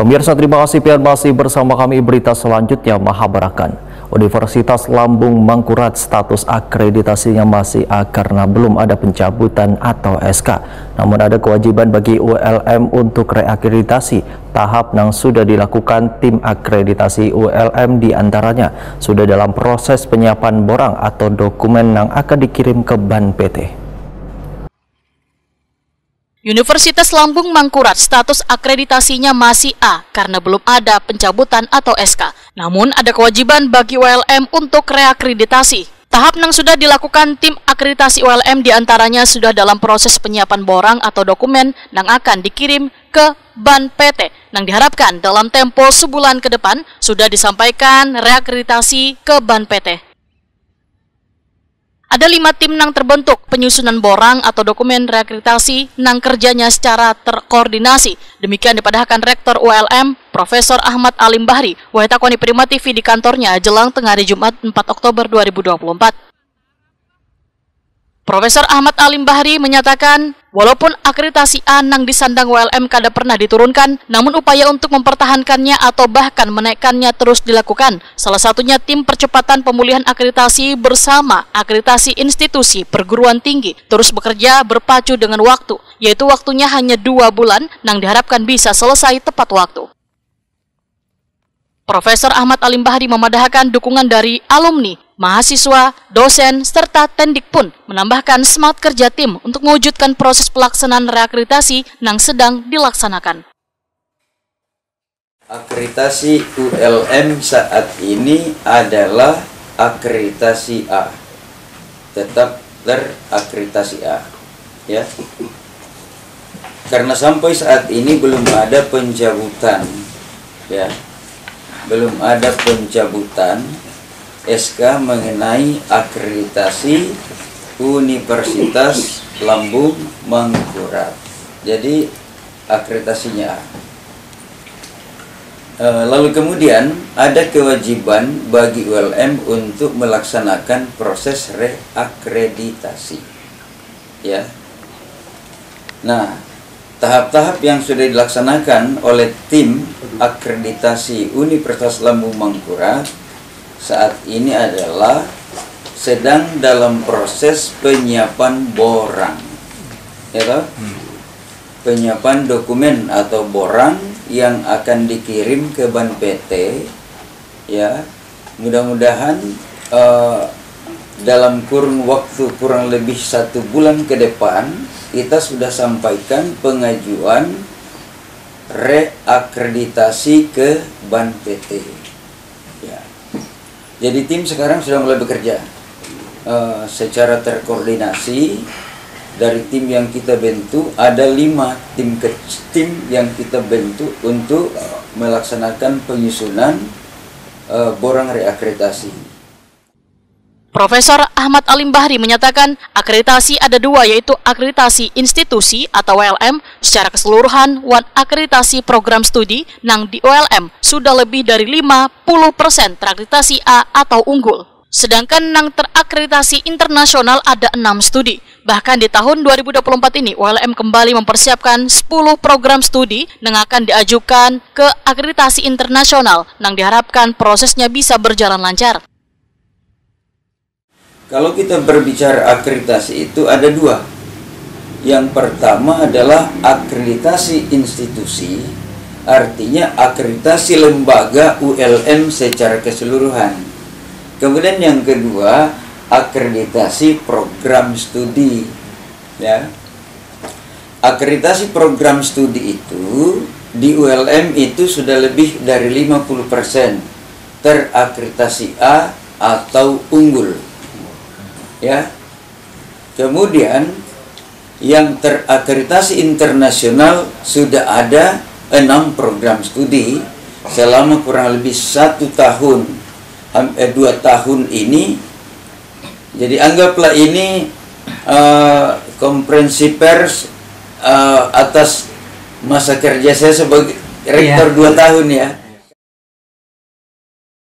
Pemirsa, terima kasih masih bersama kami. Berita selanjutnya, Mahabarakan. Universitas Lambung Mangkurat status akreditasinya masih A karena belum ada pencabutan atau SK. Namun ada kewajiban bagi ULM untuk reakreditasi. Tahap yang sudah dilakukan tim akreditasi ULM diantaranya sudah dalam proses penyiapan borang atau dokumen yang akan dikirim ke BAN PT. Universitas Lambung Mangkurat status akreditasinya masih A karena belum ada pencabutan atau SK. Namun ada kewajiban bagi ULM untuk reakreditasi. Tahap yang sudah dilakukan tim akreditasi ULM diantaranya sudah dalam proses penyiapan borang atau dokumen yang akan dikirim ke BAN PT. Yang diharapkan dalam tempo sebulan ke depan sudah disampaikan reakreditasi ke BAN PT. Ada 5 tim yang terbentuk penyusunan borang atau dokumen reakreditasi yang kerjanya secara terkoordinasi. Demikian dipadahkan Rektor ULM, Profesor Ahmad Alim Bahri, Wahitakoni Prima TV di kantornya jelang tengah hari Jumat 4 Oktober 2024. Profesor Ahmad Alim Bahri menyatakan, walaupun akreditasi A yang disandang ULM kada pernah diturunkan, namun upaya untuk mempertahankannya atau bahkan menaikkannya terus dilakukan. Salah satunya tim percepatan pemulihan akreditasi bersama akreditasi institusi perguruan tinggi terus bekerja berpacu dengan waktu, yaitu waktunya hanya 2 bulan yang diharapkan bisa selesai tepat waktu. Profesor Ahmad Alim Bahri memadahkan dukungan dari alumni, mahasiswa, dosen, serta tendik pun menambahkan semangat kerja tim untuk mewujudkan proses pelaksanaan reakreditasi yang sedang dilaksanakan. Akreditasi ULM saat ini adalah akreditasi A, tetap terakreditasi A, ya. Karena sampai saat ini belum ada pencabutan, ya. Belum ada pencabutan SK mengenai akreditasi Universitas Lambung Mangkurat. Jadi akreditasinya lalu kemudian ada kewajiban bagi ULM untuk melaksanakan proses reakreditasi, ya. Nah, tahap-tahap yang sudah dilaksanakan oleh tim akreditasi Universitas Lambung Mangkurat saat ini adalah sedang dalam proses penyiapan borang, ya toh? Penyiapan dokumen atau borang yang akan dikirim ke BAN PT, ya. Mudah-mudahan dalam kurun waktu kurang lebih 1 bulan ke depan kita sudah sampaikan pengajuan reakreditasi ke BAN PT, ya. Jadi tim sekarang sudah mulai bekerja secara terkoordinasi. Dari tim yang kita bentuk ada 5 tim yang kita bentuk untuk melaksanakan penyusunan borang reakreditasi. Profesor Ahmad Alim Bahri menyatakan akreditasi ada 2, yaitu akreditasi institusi atau ULM secara keseluruhan dan akreditasi program studi yang di ULM sudah lebih dari 50% terakreditasi A atau unggul. Sedangkan yang terakreditasi internasional ada 6 studi. Bahkan di tahun 2024 ini ULM kembali mempersiapkan 10 program studi yang akan diajukan ke akreditasi internasional yang diharapkan prosesnya bisa berjalan lancar. Kalau kita berbicara akreditasi itu ada 2. Yang pertama adalah akreditasi institusi, artinya akreditasi lembaga ULM secara keseluruhan. Kemudian yang kedua, akreditasi program studi, ya. Akreditasi program studi itu di ULM itu sudah lebih dari 50% terakreditasi A atau unggul, ya. Kemudian yang terakreditasi internasional sudah ada 6 program studi selama kurang lebih 1 tahun, 2 tahun ini. Jadi anggaplah ini konferensi pers atas masa kerja saya sebagai rektor 2 tahun, ya.